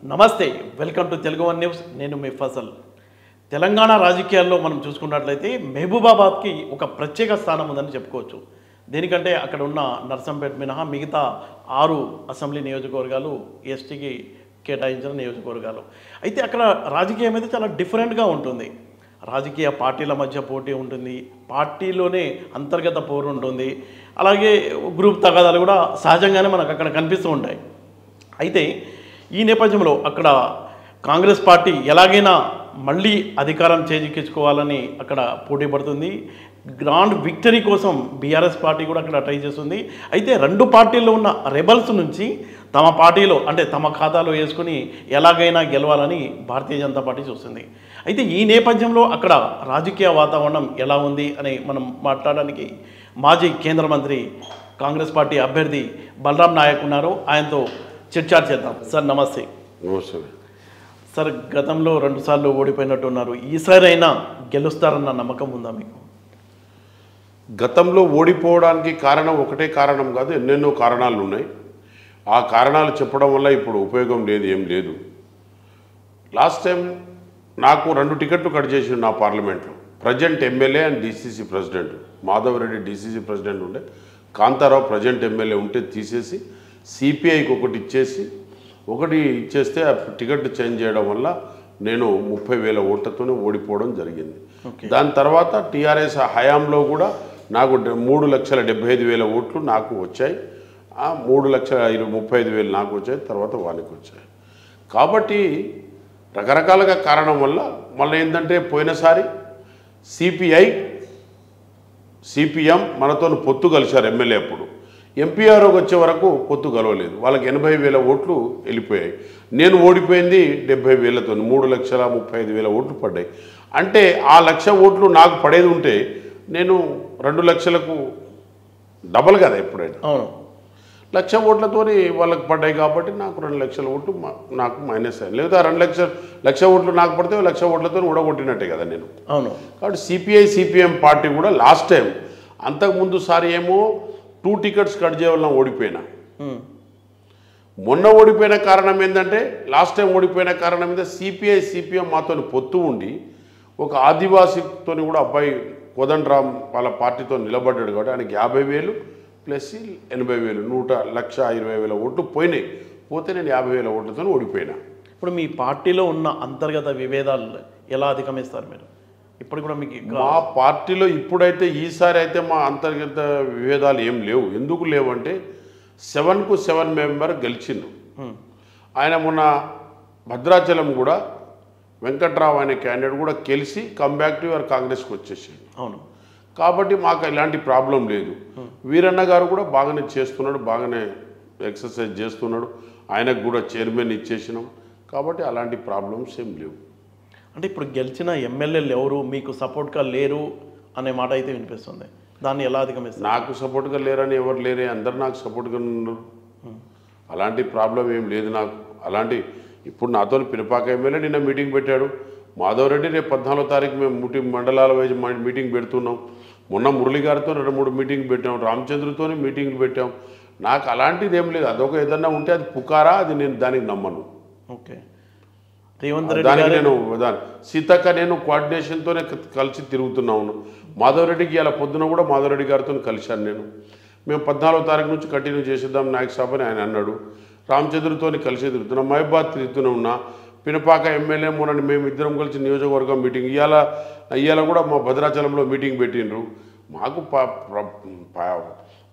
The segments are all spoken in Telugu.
నమస్తే welcome to Telugu one news నేను మీ ఫసల్ తెలంగాణ రాజకీయాల్లో మనం చూసుకున్నట్లయితే మహబూబాబాద్కి ఒక ప్రత్యేక స్థానం ఉందని చెప్పుకోవచ్చు. దేనికంటే అక్కడ ఉన్న నర్సంపేట మినహా మిగతా 6 అసెంబ్లీ నియోజకవర్గాలు ఎస్టీకి కేటాయించిన నియోజకవర్గాలు. అయితే అక్కడ రాజకీయం అయితే చాలా డిఫరెంట్గా ఉంటుంది. రాజకీయ పార్టీల మధ్య పోటీ ఉంటుంది, పార్టీలోనే అంతర్గత పోరు ఉంటుంది, అలాగే గ్రూప్ తగాదాలు కూడా సహజంగానే మనకు అక్కడ కనిపిస్తూ ఉంటాయి. అయితే ఈ నేపథ్యంలో అక్కడ కాంగ్రెస్ పార్టీ ఎలాగైనా మళ్ళీ అధికారం చేజిక్కించుకోవాలని అక్కడ పోటీ పడుతుంది. గ్రాండ్ విక్టరీ కోసం బీఆర్ఎస్ పార్టీ కూడా అక్కడ ట్రై చేస్తుంది. అయితే 2 పార్టీల్లో ఉన్న రెబల్స్ నుంచి తమ పార్టీలో అంటే తమ ఖాతాలో వేసుకుని ఎలాగైనా గెలవాలని భారతీయ జనతా పార్టీ చూస్తుంది. అయితే ఈ నేపథ్యంలో అక్కడ రాజకీయ వాతావరణం ఎలా ఉంది అని మనం మాట్లాడడానికి మాజీ కేంద్ర మంత్రి కాంగ్రెస్ పార్టీ అభ్యర్థి బలరాం నాయక్ ఉన్నారు. ఆయనతో చర్చ చేద్దాం. సార్ నమస్తే. నమస్తే సార్, గతంలో 2 సార్లు ఓడిపోయినట్టు ఉన్నారు. ఈసారి అయినా గెలుస్తారన్న నమ్మకం ఉందా మీకు? గతంలో ఓడిపోవడానికి కారణం ఒకటే కారణం కాదు, ఎన్నెన్నో కారణాలు ఉన్నాయి. ఆ కారణాలు చెప్పడం వల్ల ఇప్పుడు ఉపయోగం లేదు, ఏం లేదు. లాస్ట్ టైం నాకు 2 టికెట్లు కట్ చేసి నా పార్లమెంట్లో. Present MLA and DCC president Madhava Reddy DCC president ఉండే, కాంతారావు ప్రజెంట్ ఎమ్మెల్యే ఉంటే తీసేసి సిపిఐకి ఒకటి ఇచ్చేస్తే ఆ టికెట్ చేంజ్ చేయడం వల్ల నేను 30,000 ఓట్లతోనే ఓడిపోవడం జరిగింది. దాని తర్వాత టీఆర్ఎస్ హయాంలో కూడా నాకు 3,75,000 ఓట్లు నాకు వచ్చాయి. ఆ 3,35,000 నాకు వచ్చాయి, తర్వాత వానికి వచ్చాయి. కాబట్టి రకరకాలుగా కారణం వల్ల మళ్ళీ ఏంటంటే పోయినసారి సిపిఎం మనతో పొత్తు కలిశారు ఎమ్మెల్యే. అప్పుడు ఎంపీఆర్ఓకి వచ్చే వరకు పొత్తు కలవలేదు, వాళ్ళకి 80,000 ఓట్లు వెళ్ళిపోయాయి. నేను ఓడిపోయింది 70,000తో, 3,35,000 ఓట్లు పడ్డాయి. అంటే ఆ 1,00,000 ఓట్లు నాకు పడేది ఉంటే నేను 2 లక్షలకు డబల్ కదా ఎప్పుడైనా. అవును, 1,00,000 ఓట్లతో వాళ్ళకి పడ్డాయి కాబట్టి నాకు 2 లక్షల ఓట్లు నాకు మైనస్ అయ్యాయి. లేదా 2 లక్షల ఓట్లు నాకు పడితే 1,00,000 ఓట్లతో ఊడగొట్టినట్టే కదా నేను. అవును. కాబట్టి సిపిఎం పార్టీ కూడా లాస్ట్ టైం అంతకుముందు సారి ఏమో 2 టికెట్స్ కట్ చేయవలన ఓడిపోయినా. మొన్న ఓడిపోయిన కారణం ఏంటంటే లాస్ట్ టైం ఓడిపోయిన కారణం ఏంటంటే సిపిఎం మాతో పొత్తు ఉండి ఒక ఆదివాసీతో కూడా అబ్బాయి కోదండరామ్ వాళ్ళ పార్టీతో నిలబడ్డాడు కాబట్టి ఆయనకి 50,000 ప్లస్ 80,000 1,20,000 ఓట్లు పోయినాయి. పోతే నేను 50,000 ఓట్లతో ఓడిపోయినా. ఇప్పుడు మీ పార్టీలో ఉన్న అంతర్గత విభేదాలు ఎలా అధిగమిస్తారు మీరు? ఇప్పుడు కూడా మీకు మా పార్టీలో ఇప్పుడైతే ఈసారి అయితే మా అంతర్గత విభేదాలు ఏం లేవు. ఎందుకు లేవంటే 7కు 7 మెంబర్ గెలిచిండు. ఆయన మొన్న భద్రాచలం కూడా వెంకట్రావు అనే క్యాండిడేట్ కూడా గెలిచి కంబ్యాక్ టు యువర్ కాంగ్రెస్కి వచ్చేసాడు. అవును. కాబట్టి మాకు ఇలాంటి ప్రాబ్లం లేదు. వీరన్న గారు కూడా బాగానే చేస్తున్నాడు, బాగానే ఎక్సర్సైజ్ చేస్తున్నాడు. ఆయనకు కూడా చైర్మన్ ఇచ్చేసినాం. కాబట్టి అలాంటి ప్రాబ్లమ్స్ ఏం లేవు. అంటే ఇప్పుడు గెలిచిన ఎమ్మెల్యేలు ఎవరు మీకు సపోర్ట్గా లేరు అనే మాట అయితే వినిపిస్తుంది. దాన్ని ఎలా అధిగమిస్తారు? నాకు సపోర్ట్గా లేరని ఎవరు లేరే, అందరు నాకు సపోర్ట్గా ఉన్నారు. అలాంటి ప్రాబ్లం ఏం లేదు నాకు. అలాంటి ఇప్పుడు నాతో పినపాక ఎమ్మెల్యే నిన్న మీటింగ్ పెట్టాడు. మాధవరెడ్డి రేపు 14వ తారీఖు మేము మండలాల వైజ్ మీటింగ్ పెడుతున్నాం. మొన్న మురళి గారితో 2-3 మీటింగ్ పెట్టాం, రామచంద్రతో మీటింగ్లు పెట్టాం. నాకు అలాంటిది ఏం లేదు. అదొక ఏదన్నా ఉంటే అది పుకారా, అది నేను దానికి నమ్మను. ఓకే. రేవంత్ రెడ్డి దానికి నేను సీతక్క నేను కోఆర్డినేషన్తోనే కలిసి తిరుగుతున్నాను. మాధవరెడ్డికి ఇలా పొద్దున కూడా మాధవరెడ్డి గారితో కలిశాను నేను. మేము 14వ తారీఖు నుంచి కంటిన్యూ చేసేద్దాం నాయక్ సాబ్ అని ఆయన అన్నాడు. రామచంద్రతో కలిసి తిరుగుతున్నాం, మహబాద్ తిరుగుతూనే ఉన్నా. పినపాక ఎమ్మెల్యే మొన్న మేము ఇద్దరం కలిసి నియోజకవర్గం మీటింగ్ ఇవాళ కూడా మా భద్రాచలంలో మీటింగ్ పెట్టిండ్రు.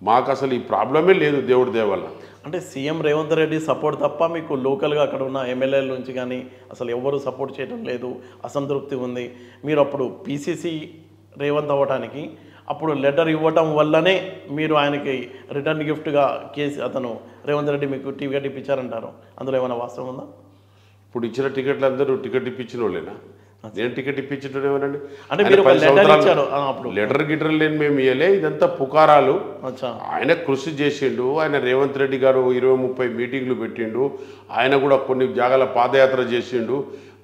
మాకు అసలు ఈ ప్రాబ్లమే లేదు దేవుడి దయ వల్ల. అంటే సీఎం రేవంత్ రెడ్డి సపోర్ట్ తప్ప మీకు లోకల్గా అక్కడ ఉన్న ఎమ్మెల్యేల నుంచి కానీ అసలు ఎవరు సపోర్ట్ చేయడం లేదు, అసంతృప్తి ఉంది. మీరు అప్పుడు పీసీసీ రేవంత్ అవ్వడానికి అప్పుడు లెటర్ ఇవ్వటం వల్లనే మీరు ఆయనకి రిటర్న్ గిఫ్ట్గా అతను రేవంత్ రెడ్డి మీకు టికెట్ ఇప్పించారంటారు. అందులో ఏమైనా వాస్తవం ఉందా? ఇప్పుడు ఇచ్చిన టికెట్లు అందరూ టికెట్ ఇప్పించిన వాళ్ళేనా? నేను టికెట్ ఇప్పించడం ఏమనండి? అంటే మీరు 10 సంవత్సరాలు లెటర్ గిటర్ లేని మేము ఇవ్వలే. ఇదంతా పుకారాలు. ఆయన కృషి చేసిండు. ఆయన రేవంత్ రెడ్డి గారు 20-30 మీటింగ్లు పెట్టిండు. ఆయన కూడా కొన్ని జాగాల పాదయాత్ర చేసిండు,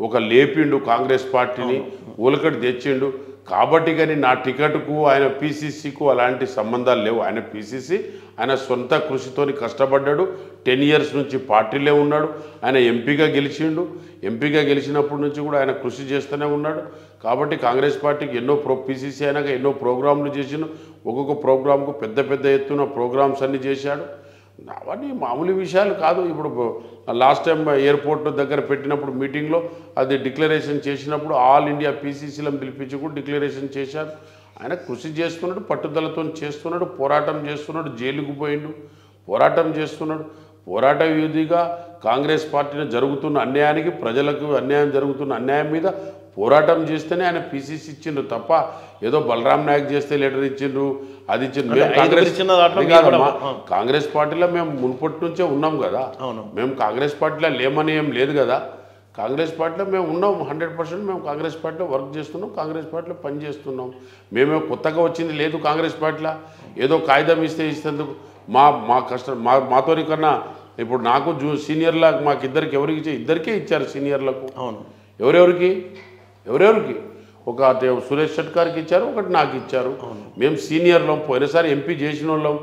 ఒక లేపిండు కాంగ్రెస్ పార్టీని, ఊలకటి తెచ్చిండు. కాబట్టి కానీ నా టికెట్కు ఆయన పీసీసీకు అలాంటి సంబంధాలు లేవు. ఆయన పీసీసీ, ఆయన సొంత కృషితోని కష్టపడ్డాడు. 10 ఇయర్స్ నుంచి పార్టీలే ఉన్నాడు. ఆయన ఎంపీగా గెలిచిండు. ఎంపీగా గెలిచినప్పటి నుంచి కూడా ఆయన కృషి చేస్తూనే ఉన్నాడు. కాబట్టి కాంగ్రెస్ పార్టీకి ఎన్నో పీసీసీ అయినాక ఎన్నో ప్రోగ్రాంలు చేసిండు. ఒక్కొక్క ప్రోగ్రాంకు పెద్ద పెద్ద ఎత్తున ప్రోగ్రామ్స్ అన్నీ చేశాడు. అవన్నీ మామూలు విషయాలు కాదు. ఇప్పుడు లాస్ట్ టైం ఎయిర్పోర్ట్ దగ్గర పెట్టినప్పుడు మీటింగ్లో అది డిక్లరేషన్ చేసినప్పుడు ఆల్ ఇండియా పీసీసీలను పిలిపించి కూడా డిక్లరేషన్ చేశారు. ఆయన కృషి చేస్తున్నాడు, పట్టుదలతో చేస్తున్నాడు, పోరాటం చేస్తున్నాడు, జైలుకు పోయిండు, పోరాటం చేస్తున్నాడు. పోరాట యోధిగా కాంగ్రెస్ పార్టీలో జరుగుతున్న అన్యాయానికి, ప్రజలకు అన్యాయం జరుగుతున్న అన్యాయం మీద పోరాటం చేస్తేనే ఆయన పీసీసీ ఇచ్చిండ్రు తప్ప ఏదో బలరాం నాయక్ చేస్తే లెటర్ ఇచ్చిండ్రు, అది ఇచ్చిండ్రు. కాంగ్రెస్ పార్టీలో మేము మునుపటి నుంచే ఉన్నాం కదా. మేము కాంగ్రెస్ పార్టీలో లేమని ఏం లేదు కదా. కాంగ్రెస్ పార్టీలో మేము ఉన్నాం 100%. మేము కాంగ్రెస్ పార్టీలో వర్క్ చేస్తున్నాం, కాంగ్రెస్ పార్టీలో పని చేస్తున్నాం. మేమే కొత్తగా వచ్చింది లేదు కాంగ్రెస్ పార్టీలో. ఏదో కాగితం ఇస్తేందుకు మా కష్టం మాతోని కన్నా ఇప్పుడు నాకు సీనియర్లా మాకు ఇద్దరికే ఇచ్చారు సీనియర్లకు. అవును. ఎవరెవరికి ఒక సురేష్ షెట్కార్కి ఇచ్చారు, ఒకటి నాకు ఇచ్చారు. మేము సీనియర్లం, పోయినసారి ఎంపీ చేసిన వాళ్ళం,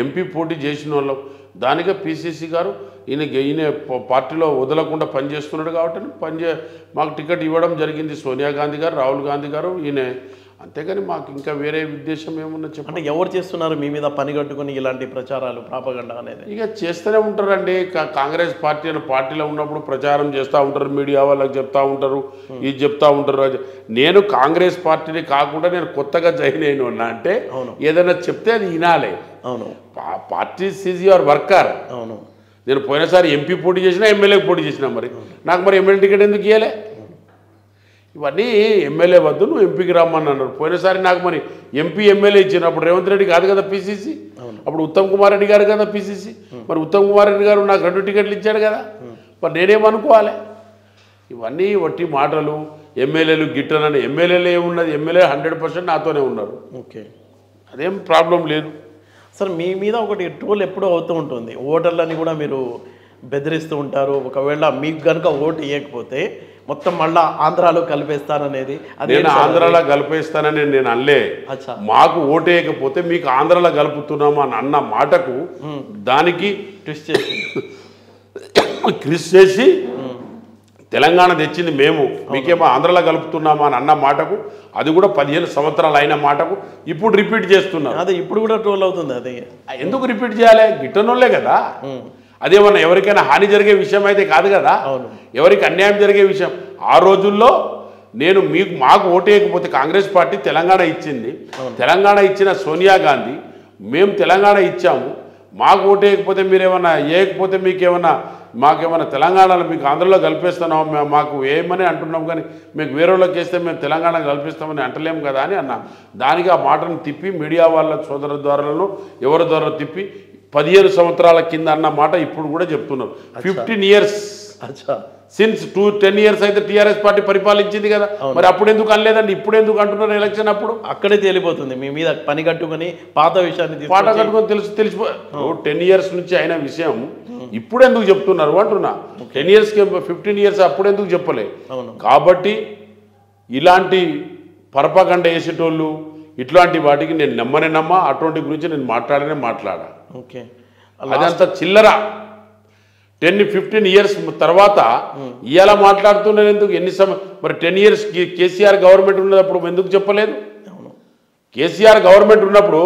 ఎంపీ పోటీ చేసిన వాళ్ళం. దానికే పీసీసీ గారు ఈయన పార్టీలో వదలకుండా పనిచేస్తున్నాడు కాబట్టి మాకు టికెట్ ఇవ్వడం జరిగింది. సోనియా గాంధీ గారు, రాహుల్ గాంధీ గారు, ఈయన. అంతేగాని మాకు ఇంకా వేరే ఉద్దేశం ఏమన్నా చెప్పండి. అంటే ఎవరు చేస్తున్నారు మీ మీద పని కట్టుకుని ఇలాంటి ప్రచారాలు, ప్రాపగండా అనేది? ఇక చేస్తూనే ఉంటారండి. కాంగ్రెస్ పార్టీలో ఉన్నప్పుడు ప్రచారం చేస్తూ ఉంటారు, మీడియా వాళ్ళకి చెప్తా ఉంటారు, ఇది చెప్తా ఉంటారు. నేను కాంగ్రెస్ పార్టీని కాకుండా నేను కొత్తగా జాయిన్ అయిన ఉన్నా అంటే ఏదైనా చెప్తే అది వినాలి. అవును. Party is your worker. అవును. నేను పోయినసారి ఎంపీ పోటీ చేసినా, ఎమ్మెల్యేకి పోటీ చేసినా, నాకు మరి ఎమ్మెల్యే టికెట్ ఎందుకు ఇవ్వలే? ఇవన్నీ ఎమ్మెల్యే వద్దు, నువ్వు ఎంపీకి రమ్మని అన్నారు. పోయినసారి నాకు మరి ఎంపీ ఎమ్మెల్యే ఇచ్చినప్పుడు రేవంత్ రెడ్డి కాదు కదా పీసీసీ, అప్పుడు ఉత్తమ్ కుమార్ రెడ్డి గారు కదా పీసీసీ. మరి ఉత్తమ్ కుమార్ రెడ్డి గారు నాకు 2 టికెట్లు ఇచ్చాడు కదా, మరి నేనేమనుకోవాలి? ఇవన్నీ వట్టి మాటలు. ఎమ్మెల్యేలు గిట్టనని, ఎమ్మెల్యేలు ఏమున్నది? ఎమ్మెల్యే 100% నాతోనే ఉన్నారు. ఓకే, అదేం ప్రాబ్లం లేదు. సార్ మీ మీద ఒకటి ట్రోల్ ఎప్పుడూ అవుతూ ఉంటుంది. ఓటర్లని కూడా మీరు బెదిరిస్తూ ఉంటారు. ఒకవేళ మీకు కనుక ఓటు ఇవ్వకపోతే మొత్తం మళ్ళా ఆంధ్రాలో కలిపేస్తాననేది. నేను ఆంధ్రాలో కలిపేస్తానని నేను అనలే. మాకు ఓటేయకపోతే మీకు ఆంధ్రాలో కలుపుతున్నాము అని అన్న మాటకు దానికి ట్విస్ట్ చేసి తెలంగాణ తెచ్చింది మేము, మీకేమో ఆంధ్రాలో కలుపుతున్నామా అని అన్న మాటకు, అది కూడా 15 సంవత్సరాలు అయిన మాటకు ఇప్పుడు రిపీట్ చేస్తున్నారు. అదే ఇప్పుడు కూడా ట్రోల్ అవుతుంది. అదే ఎందుకు రిపీట్ చేయాలి? గిట్టనోళ్ళే కదా. అదేమన్నా ఎవరికైనా హాని జరిగే విషయం అయితే కాదు కదా, ఎవరికి అన్యాయం జరిగే విషయం. ఆ రోజుల్లో నేను మాకు ఓటేయకపోతే కాంగ్రెస్ పార్టీ తెలంగాణ ఇచ్చింది, తెలంగాణ ఇచ్చిన సోనియా గాంధీ, మేము తెలంగాణ ఇచ్చాము. మాకు ఓటేయకపోతే మీరేమన్నా వేయకపోతే మాకేమన్నా తెలంగాణలో మీకు ఆంధ్రలో కల్పిస్తున్నాం, మాకు ఏమని అంటున్నాం, కానీ మీకు వేరే వాళ్ళకి వేస్తే మేము తెలంగాణ కల్పిస్తామని అంటలేము కదా అని అన్నా. దానికి ఆ మాటను తిప్పి మీడియా వాళ్ళ సోదరు ద్వారాలను ఎవరి ద్వారా తిప్పి 15 సంవత్సరాల కింద అన్న మాట ఇప్పుడు కూడా చెప్తున్నారు. 15 ఇయర్స్ సిన్స్ 10 ఇయర్స్ అయితే టీఆర్ఎస్ పార్టీ పరిపాలించింది కదా, మరి అప్పుడు ఎందుకు అనలేదండి? ఇప్పుడు ఎందుకు అంటున్నారు? ఎలక్షన్ అప్పుడు అక్కడే తేలిపోతుంది. మీ మీద పని కట్టుకుని పాత విషయాన్ని తెలిసిపో 10 ఇయర్స్ నుంచి అయిన విషయం ఇప్పుడు ఎందుకు చెప్తున్నారు అంటున్నా. 10 ఇయర్స్కి 15 ఇయర్స్ అప్పుడు ఎందుకు చెప్పలే? కాబట్టి ఇలాంటి పరపగండ వేసేటోళ్ళు ఇట్లాంటి వాటికి నేను నమ్మ అటువంటి గురించి నేను మాట్లాడా. ఓకే, అదంతా చిల్లర. 10-15 ఇయర్స్ తర్వాత ఇవాళ మాట్లాడుతున్నారు ఎందుకు? మరి 10 ఇయర్స్ కేసీఆర్ గవర్నమెంట్ ఉన్నప్పుడు ఎందుకు చెప్పలేదు? కేసీఆర్ గవర్నమెంట్ ఉన్నప్పుడు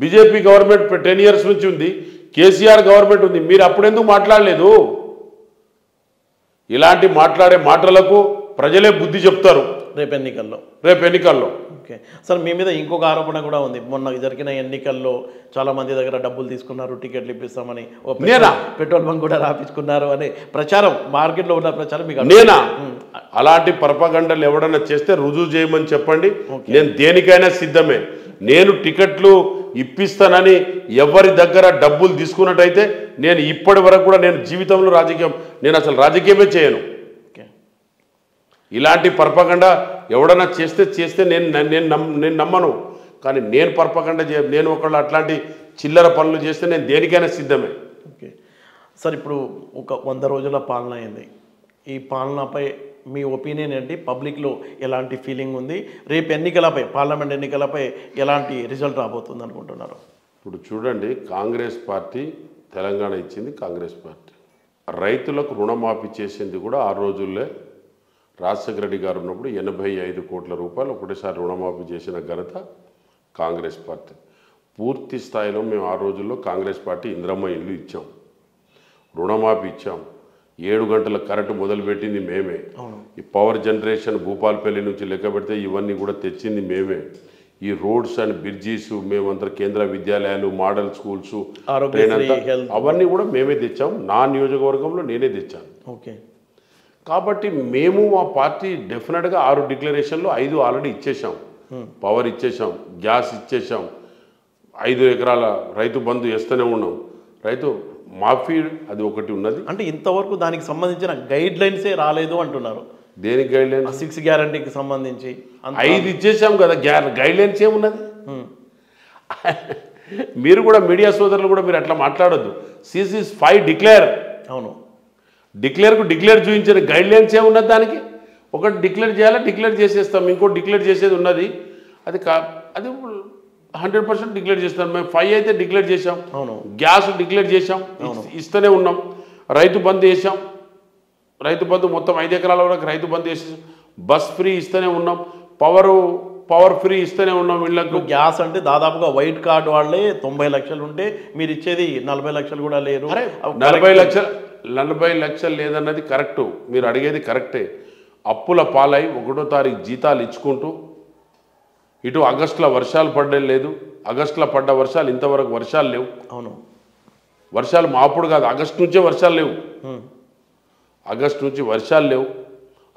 బీజేపీ గవర్నమెంట్ 10 ఇయర్స్ నుంచి ఉంది, కేసీఆర్ గవర్నమెంట్ ఉంది, మీరు అప్పుడు ఎందుకు మాట్లాడలేదు? ఇలాంటి మాట్లాడే మాటలకు ప్రజలే బుద్ధి చెప్తారు రేపు ఎన్నికల్లో. ఓకే సార్, మీ మీద ఇంకొక ఆరోపణ కూడా ఉంది. మొన్న జరిగిన ఎన్నికల్లో చాలా మంది దగ్గర డబ్బులు తీసుకున్నారు, టికెట్లు ఇప్పిస్తామని, పెట్రోల్ బంక్ కూడా రాపించుకున్నారు అనే ప్రచారం మార్కెట్లో ఉన్న ప్రచారం మీకు నేనా? అలాంటి పరపగండలు ఎవడన్నా చేస్తే రుజువు చేయమని చెప్పండి, నేను దేనికైనా సిద్ధమే. నేను టికెట్లు ఇప్పిస్తానని ఎవరి దగ్గర డబ్బులు తీసుకున్నట్టయితే నేను ఇప్పటి వరకు కూడా నేను జీవితంలో నేను అసలు రాజకీయమే చేయను. ఇలాంటి పరపగండ ఎవడన్నా చేస్తే నేను నమ్మను. కానీ నేను పరపగండ నేను ఒకళ్ళు అట్లాంటి చిల్లర పనులు చేస్తే నేను దేనికైనా సిద్ధమే. ఓకే సార్, ఇప్పుడు ఒక 100 రోజుల పాలన అయింది. ఈ పాలనపై మీ ఒపీనియన్ ఏంటి? పబ్లిక్లో ఎలాంటి ఫీలింగ్ ఉంది? రేపు ఎన్నికలపై, పార్లమెంట్ ఎన్నికలపై ఎలాంటి రిజల్ట్ రాబోతుంది అనుకుంటున్నారు? ఇప్పుడు చూడండి, కాంగ్రెస్ పార్టీ తెలంగాణ ఇచ్చింది కాంగ్రెస్ పార్టీ. రైతులకు రుణమాఫీ చేసింది కూడా ఆ రోజుల్లో రాజశేఖర రెడ్డి గారు ఉన్నప్పుడు 85 కోట్ల రూపాయలు ఒకటేసారి రుణమాఫీ చేసిన ఘనత కాంగ్రెస్ పార్టీ. పూర్తి స్థాయిలో మేము ఆ రోజుల్లో కాంగ్రెస్ పార్టీ ఇందిరమ్మ ఇల్లు ఇచ్చాం, రుణమాఫీ ఇచ్చాం, 7 గంటల కరెంటు మొదలుపెట్టింది మేమే, ఈ పవర్ జనరేషన్ భూపాలపల్లి నుంచి లెక్క పెడితే ఇవన్నీ కూడా తెచ్చింది మేమే, ఈ రోడ్స్ అండ్ బ్రిడ్జెస్ మేమంతా కేంద్ర విద్యాలయాలు, మోడల్ స్కూల్స్, అవన్నీ కూడా మేమే తెచ్చాం. నా నియోజకవర్గంలో నేనే తెచ్చాను. ఓకే, కాబట్టి మేము మా పార్టీ డెఫినెట్గా 6 డిక్లరేషన్లు 5 ఆల్రెడీ ఇచ్చేసాం. పవర్ ఇచ్చేసాం, గ్యాస్ ఇచ్చేసాం, 5 ఎకరాల రైతు బంధు వేస్తూనే ఉన్నాం, రైతు మాఫీ అది ఒకటి ఉన్నది. అంటే ఇంతవరకు దానికి సంబంధించిన గైడ్ లైన్సే రాలేదు అంటున్నారు. దేనికి గైడ్ లైన్స్? 6 గ్యారంటీకి సంబంధించి 5 ఇచ్చేసాం కదా, గైడ్ లైన్స్ ఏమున్నది? మీరు కూడా మీడియా సోదరులు కూడా మీరు అట్లా మాట్లాడొద్దు. 5 డిక్లేర్. అవును, డిక్లేర్ చూపించిన గైడ్ లైన్స్ ఏమున్నది? దానికి ఒకటి డిక్లేర్ చేయాలా, డిక్లేర్ చేసేస్తాం, ఇంకోటి డిక్లేర్ చేసేది ఉన్నది. అది 100% డిక్లేర్ చేస్తాం. మేము 5 అయితే డిక్లేర్ చేసాం, గ్యాస్ డిక్లేర్ చేసాం, ఇస్తూనే ఉన్నాం, రైతు బంద్ చేసాం, రైతు బంధు మొత్తం 5 ఎకరాల వరకు రైతు బంద్ చేసేసాం, బస్ ఫ్రీ ఇస్తూనే ఉన్నాం, పవర్ ఫ్రీ ఇస్తూనే ఉన్నాం ఇళ్లకు. గ్యాస్ అంటే దాదాపుగా వైట్ కార్డు వాళ్ళే 90 లక్షలు ఉంటే మీరు ఇచ్చేది 40 లక్షలు కూడా లేరు. 40 లక్షలు లేదన్నది కరెక్టు, మీరు అడిగేది కరెక్టే. అప్పుల పాలై 1వ తారీఖు జీతాలు ఇచ్చుకుంటూ ఇటు ఆగస్టులో వర్షాలు పడలేదు, ఆగస్టులో పడ్డ వర్షాలు ఇంతవరకు వర్షాలు లేవు. అవును, వర్షాలు మాపుడు కాదు, ఆగస్టు నుంచే వర్షాలు లేవు, ఆగస్టు నుంచి వర్షాలు లేవు.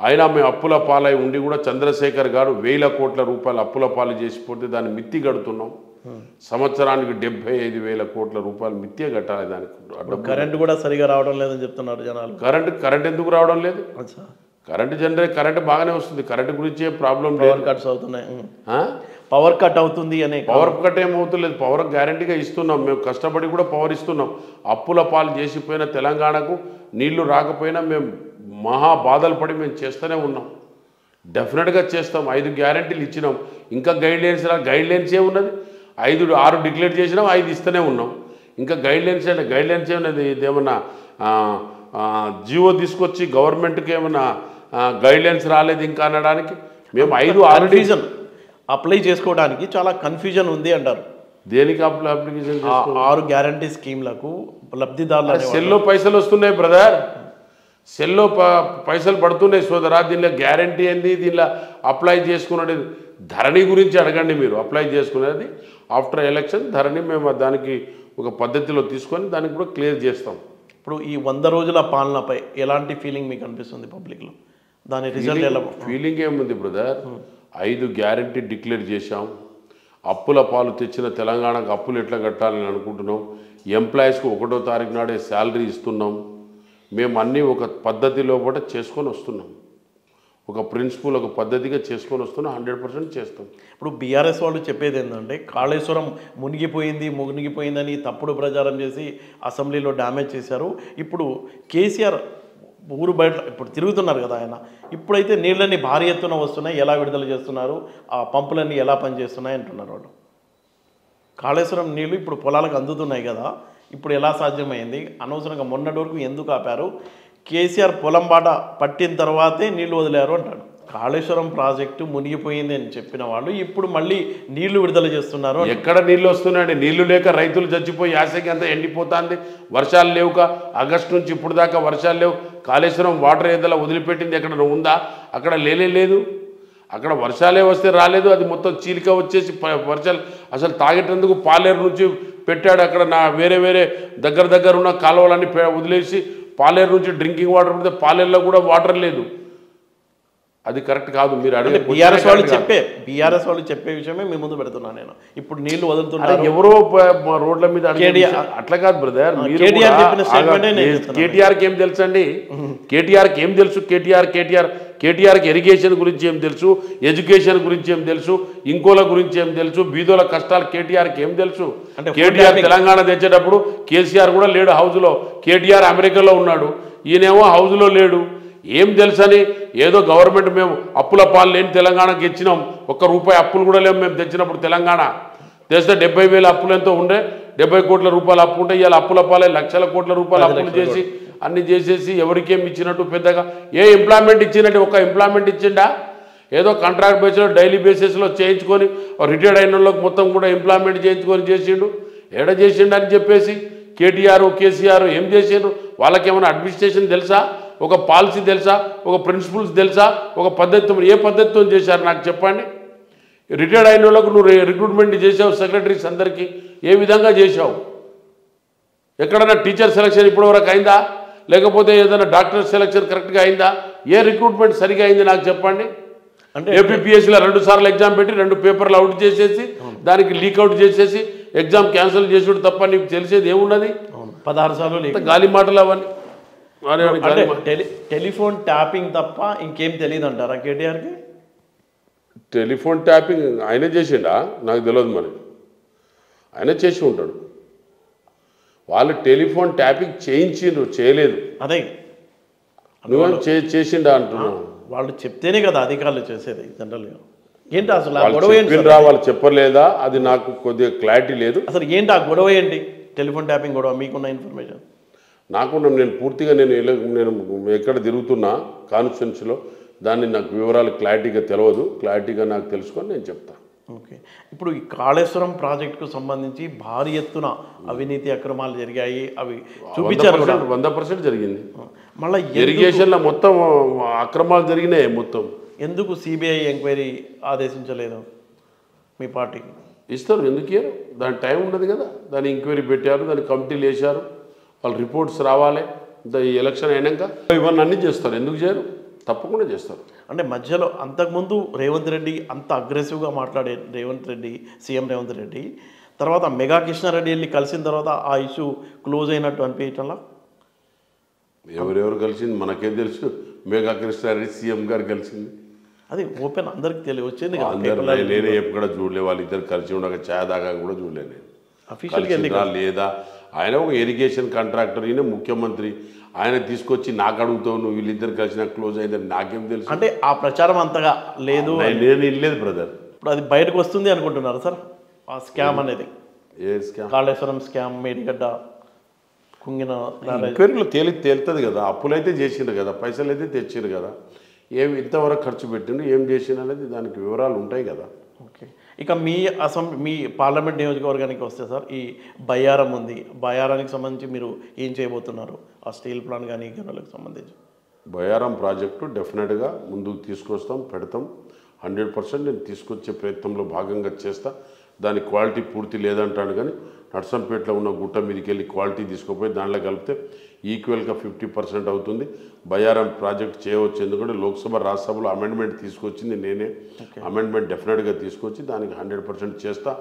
అయినా మేము అప్పుల పాలై ఉండి కూడా చంద్రశేఖర్ గారు 1000 కోట్ల రూపాయలు అప్పుల పాలు చేసిపోతే దాన్ని మిత్తి కడుతున్నాం. సంవత్సరానికి 75,000 కోట్ల రూపాయలు మిత్తే కట్టాలి. దానికి కరెంట్ కూడా సరిగా రావడం లేదని చెప్తున్నారు జనాలు. కరెంట్ ఎందుకు రావడం లేదు? కరెంట్ బాగానే వస్తుంది, కరెంట్ గురించి ఏం ప్రాబ్లం లేదు. పవర్ కట్స్ అవుతున్నాయి, పవర్ కట్ అవుతుంది అనే. పవర్ కట్ ఏమవుతలేదు, పవర్ గ్యారంటీగా ఇస్తున్నాం, మేము కష్టపడి కూడా పవర్ ఇస్తున్నాం. అప్పుల పాలు చేసిపోయిన తెలంగాణకు నీళ్లు రాకపోయినా మేము మహా బాధలు పడి మేము చేస్తూనే ఉన్నాం, డెఫినెట్గా చేస్తాం. 5 గ్యారంటీలు ఇచ్చినాం, ఇంకా గైడ్ లైన్స్ ఏమున్నది? 6 డిక్లేర్ చేసినాం, 5 ఇస్తూనే ఉన్నాం, ఇంకా గైడ్ లైన్స్ ఏమున్నది? ఇదేమన్నా జియో తీసుకొచ్చి గవర్నమెంట్కి ఏమన్నా గైడ్ లైన్స్ రాలేదు ఇంకా అనడానికి? మేము 5 ఆల్రెడీ అప్లై చేసుకోవడానికి చాలా కన్ఫ్యూజన్ ఉంది అంటారు. దేనికి అప్లికేషన్? 6 గ్యారంటీ స్కీమ్లకు లబ్ధిదారులు సెల్లో పైసలు వస్తున్నాయి బ్రదర్, సెల్లో పైసలు పడుతున్నాయి సోదరా. దీనిలో గ్యారంటీ ఏంది? దీనిలో అప్లై చేసుకున్నది ధరణి గురించి అడగండి మీరు. అప్లై చేసుకునేది ఆఫ్టర్ ఎలక్షన్ ధరణి మేము దానికి ఒక పద్ధతిలో తీసుకొని దానికి కూడా క్లియర్ చేస్తాం. ఇప్పుడు ఈ 100 రోజుల పాలనపై ఎలాంటి ఫీలింగ్ మీకు అనిపిస్తుంది పబ్లిక్లో? దాని రిజల్ట్ ఎలా? ఫీలింగ్ ఏముంది బ్రదర్, 5 గ్యారంటీ డిక్లేర్ చేశాం, అప్పుల పాలు తెచ్చిన తెలంగాణకు అప్పులు ఎట్లా కట్టాలని అనుకుంటున్నాం, ఎంప్లాయీస్కి 1వ తారీఖు నాడే శాలరీ ఇస్తున్నాం, మేము అన్నీ ఒక పద్ధతిలో కూడా చేసుకొని వస్తున్నాం, ఒక ప్రిన్సిపల్ ఒక పద్ధతిగా చేసుకొని వస్తున్నాం, 100% చేస్తాం. ఇప్పుడు బీఆర్ఎస్ వాళ్ళు చెప్పేది ఏంటంటే కాళేశ్వరం మునిగిపోయిందని తప్పుడు ప్రచారం చేసి అసెంబ్లీలో డ్యామేజ్ చేశారు. ఇప్పుడు కేసీఆర్ ఊరు బయట ఇప్పుడు తిరుగుతున్నారు కదా ఆయన, ఇప్పుడైతే నీళ్ళన్నీ భారీ ఎత్తున వస్తున్నాయి, ఎలా విడుదల చేస్తున్నారు, ఆ పంపులన్నీ ఎలా పనిచేస్తున్నాయి అంటున్నారు వాళ్ళు. కాళేశ్వరం నీళ్ళు ఇప్పుడు పొలాలకు అందుతున్నాయి కదా, ఇప్పుడు ఎలా సాధ్యమైంది? అనవసరంగా మొన్నటి వరకు ఎందుకు ఆపారు? కేసీఆర్ పొలం బాట పట్టిన తర్వాతే నీళ్లు వదిలేరు అంటాడు. కాళేశ్వరం ప్రాజెక్టు మునిగిపోయింది అని చెప్పిన వాళ్ళు ఇప్పుడు మళ్ళీ నీళ్లు విడుదల చేస్తున్నారు. ఎక్కడ నీళ్ళు వస్తున్నాయండి? నీళ్లు లేక రైతులు చచ్చిపోయి యాసకి అంతా ఎండిపోతుంది, వర్షాలు లేవుక, ఆగస్టు నుంచి ఇప్పుడు దాకా వర్షాలు లేవు. కాళేశ్వరం వాటర్ ఏదైనా వదిలిపెట్టింది ఎక్కడ ఉందా? అక్కడ లేదు, అక్కడ వర్షాలే వస్తే రాలేదు, అది మొత్తం చీలిక వచ్చేసి వర్షాలు అసలు తాగేటందుకు పాలేరు నుంచి పెట్టాడు. అక్కడ వేరే దగ్గర ఉన్న కాలువలన్నీ వదిలేసి పాలేరు నుంచి డ్రింకింగ్ వాటర్ పెడితే పాలేరులో కూడా వాటర్ లేదు. అది కరెక్ట్ కాదు. మీరు అడిగే బీఆర్ఎస్ వాళ్ళు చెప్పే విషయమే మీ ముందు పెడుతున్నాను నేను. ఇప్పుడు నీళ్లు వదులుతున్నారు ఎవరో రోడ్ల మీద, అట్లా కాదు బ్రదర్. కేటీఆర్కి ఏం తెలుసు అండి? కేటీఆర్కి ఏం తెలుసు? కేటీఆర్కి ఇరిగేషన్ గురించి ఏం తెలుసు? ఎడ్యుకేషన్ గురించి ఏం తెలుసు? ఇంకోల గురించి ఏం తెలుసు? బీదోల కష్టాలు కేటీఆర్కి ఏం తెలుసు? కేటీఆర్ తెలంగాణ తెచ్చేటప్పుడు కేసీఆర్ కూడా లేడు హౌజ్లో, కేటీఆర్ అమెరికాలో ఉన్నాడు, ఈయనేమో హౌజ్లో లేడు. ఏం తెలుసని ఏదో గవర్నమెంట్ మేము అప్పుల పాలు లేని తెలంగాణకి ఇచ్చినాం, 1 రూపాయి అప్పులు కూడా లేవు మేము తెచ్చినప్పుడు. తెస్తే 70,000 అప్పులు ఎంతో ఉండే 70 కోట్ల రూపాయలు అప్పు ఉంటే ఇవాళ అప్పుల పాలే లక్షల కోట్ల రూపాయలు అప్పులు చేసి అన్ని చేసేసి ఎవరికేం ఇచ్చినట్టు పెద్దగా ఏ ఎంప్లాయ్మెంట్ ఇచ్చినట్టు ఒక ఎంప్లాయ్మెంట్ ఇచ్చిండా ఏదో కాంట్రాక్ట్ బేస్లో డైలీ బేసిస్లో చేయించుకొని రిటైర్డ్ అయిన వాళ్ళకి మొత్తం కూడా ఎంప్లాయ్మెంట్ చేయించుకొని చేసిండు ఏడ చేసిండు అని చెప్పేసి కేటీఆర్ కేసీఆర్ ఏం చేసిండ్రు వాళ్ళకేమైనా అడ్మినిస్ట్రేషన్ తెలుసా ఒక పాలసీ తెలుసా ఒక ప్రిన్సిపల్స్ తెలుసా ఒక పద్ధతితో ఏ పద్ధతితో చేశారు నాకు చెప్పండి రిటైర్డ్ అయిన వాళ్ళకు నువ్వు రిక్రూట్మెంట్ చేసావు సెక్రటరీస్ అందరికీ ఏ విధంగా చేసావు ఎక్కడైనా టీచర్ సెలక్షన్ ఇప్పటివరకు అయిందా లేకపోతే ఏదైనా డాక్టర్ సెలక్షన్ కరెక్ట్గా అయిందా ఏ రిక్రూట్మెంట్ సరిగా అయింది నాకు చెప్పండి అంటే ఏపీపీఎస్సీలో 2 సార్లు ఎగ్జామ్ పెట్టి 2 పేపర్లు అవుట్ చేసేసి దానికి లీక్అవుట్ చేసేసి ఎగ్జామ్ క్యాన్సిల్ చేసుడు తప్ప నీకు తెలిసేది ఏమున్నది 16 సార్లు గాలి మాటలు అవన్నీ టెలిఫోన్ ట్యాపింగ్ తప్ప ఇంకేం తెలియదు అంటారా కేటీఆర్కి టెలిఫోన్ ట్యాపింగ్ ఆయనే చేసిండా నాకు తెలియదు మరి ఆయన చేసి ఉంటాడు వాళ్ళు టెలిఫోన్ ట్యాపింగ్ చేయించిండ్రు చేయలేదు అదే నువ్వు చేసిండా అంటున్నావు వాళ్ళు చెప్తేనే కదా అధికారులు చేసేది జనరల్గా ఏంటి అసలు వాళ్ళు చెప్పలేదా అది నాకు కొద్దిగా క్లారిటీ లేదు అసలు ఏంటి ఆ గొడవ ఏంటి టెలిఫోన్ ట్యాపింగ్ గొడవ మీకున్న ఇన్ఫర్మేషన్ నాకున్న నేను పూర్తిగా నేను ఎక్కడ తిరుగుతున్నా కాన్స్టిట్యున్సీలో దాన్ని నాకు వివరాలు క్లారిటీగా తెలియదు క్లారిటీగా నాకు తెలుసుకొని నేను చెప్తాను ఓకే ఇప్పుడు ఈ కాళేశ్వరం ప్రాజెక్టుకు సంబంధించి భారీ ఎత్తున అవినీతి అక్రమాలు జరిగాయి అవి చూపించారు 100% జరిగింది మళ్ళీ ఇరిగేషన్లో మొత్తం అక్రమాలు జరిగినాయి మొత్తం ఎందుకు సిబిఐ ఎంక్వైరీ ఆదేశించలేదు మీ పార్టీకి ఇస్తారు ఎందుకు ఇయ్యరు దాని టైం ఉండదు కదా దాన్ని ఎంక్వైరీ పెట్టారు దాని కమిటీలు వేశారు వాళ్ళు రిపోర్ట్స్ రావాలి ఈ ఎలక్షన్ అయినాక ఇవన్నీ అన్నీ చేస్తారు ఎందుకు చేయరు తప్పకుండా చేస్తారు అంటే మధ్యలో అంతకుముందు రేవంత్ రెడ్డి అంత అగ్రెసివ్గా మాట్లాడే సీఎం రేవంత్ రెడ్డి తర్వాత మెగా కృష్ణారెడ్డి వెళ్ళి కలిసిన తర్వాత ఆ ఇష్యూ క్లోజ్ అయినట్టు అనిపించటంలా ఎవరెవరు కలిసింది మనకేం తెలుసు మెగా కృష్ణారెడ్డి సీఎం గారు కలిసింది అది ఓపెన్ అందరికి తెలియవచ్చింది నేనే ఎక్కడ చూడలే వాళ్ళిద్దరు కలిసి ఉండగా ఛాయ్ దాకా కూడా చూడలేదు నేను అఫీషియల్గా లేదా ఆయన ఒక ఇరిగేషన్ కాంట్రాక్టర్ ఈయన ముఖ్యమంత్రి ఆయన తీసుకొచ్చి నాకు అడుగుతావు నువ్వు వీళ్ళిద్దరు కలిసి నాకు క్లోజ్ అయిందని నాకేం తెలుసు అంటే ఆ ప్రచారం అంతగా లేదు నేను ఇల్లేదు బ్రదర్ ఇప్పుడు అది బయటకు వస్తుంది అనుకుంటున్నారు సార్ ఆ స్కామ్ అనేది ఏ స్కామ్ కాళేశ్వరం స్కామ్ మేడిగడ్డ కుంగిన ఎంక్వైరీలో తేలుతుంది కదా అప్పులైతే చేసిండ్రు కదా పైసలు అయితే తెచ్చిండ్రు కదా ఏమి ఇంతవరకు ఖర్చు పెట్టిండు ఏం చేసిండు అనేది దానికి వివరాలు ఉంటాయి కదా ఓకే ఇక మీ పార్లమెంట్ నియోజకవర్గానికి వస్తే సార్ ఈ బయ్యారం ఉంది బయ్యారానికి సంబంధించి మీరు ఏం చేయబోతున్నారు ఆ స్టీల్ ప్లాంట్ కానీ గనులకు సంబంధించి బయ్యారం ప్రాజెక్టు డెఫినెట్గా ముందుకు తీసుకొస్తాం పెడతాం 100% నేను తీసుకొచ్చే ప్రయత్నంలో భాగంగా చేస్తా దాని క్వాలిటీ పూర్తి లేదంటాను కానీ నర్సంపేటలో ఉన్న గుట్ట మీదకి వెళ్ళి క్వాలిటీ తీసుకుపోయి దాంట్లో కలిపితే ఈక్వల్గా 50% అవుతుంది బయ్యారం ప్రాజెక్ట్ చేయవచ్చు ఎందుకంటే లోక్సభ రాజ్యసభలో అమెండ్మెంట్ తీసుకొచ్చింది నేనే అమెండ్మెంట్ డెఫినెట్గా తీసుకొచ్చి దానికి 100% చేస్తా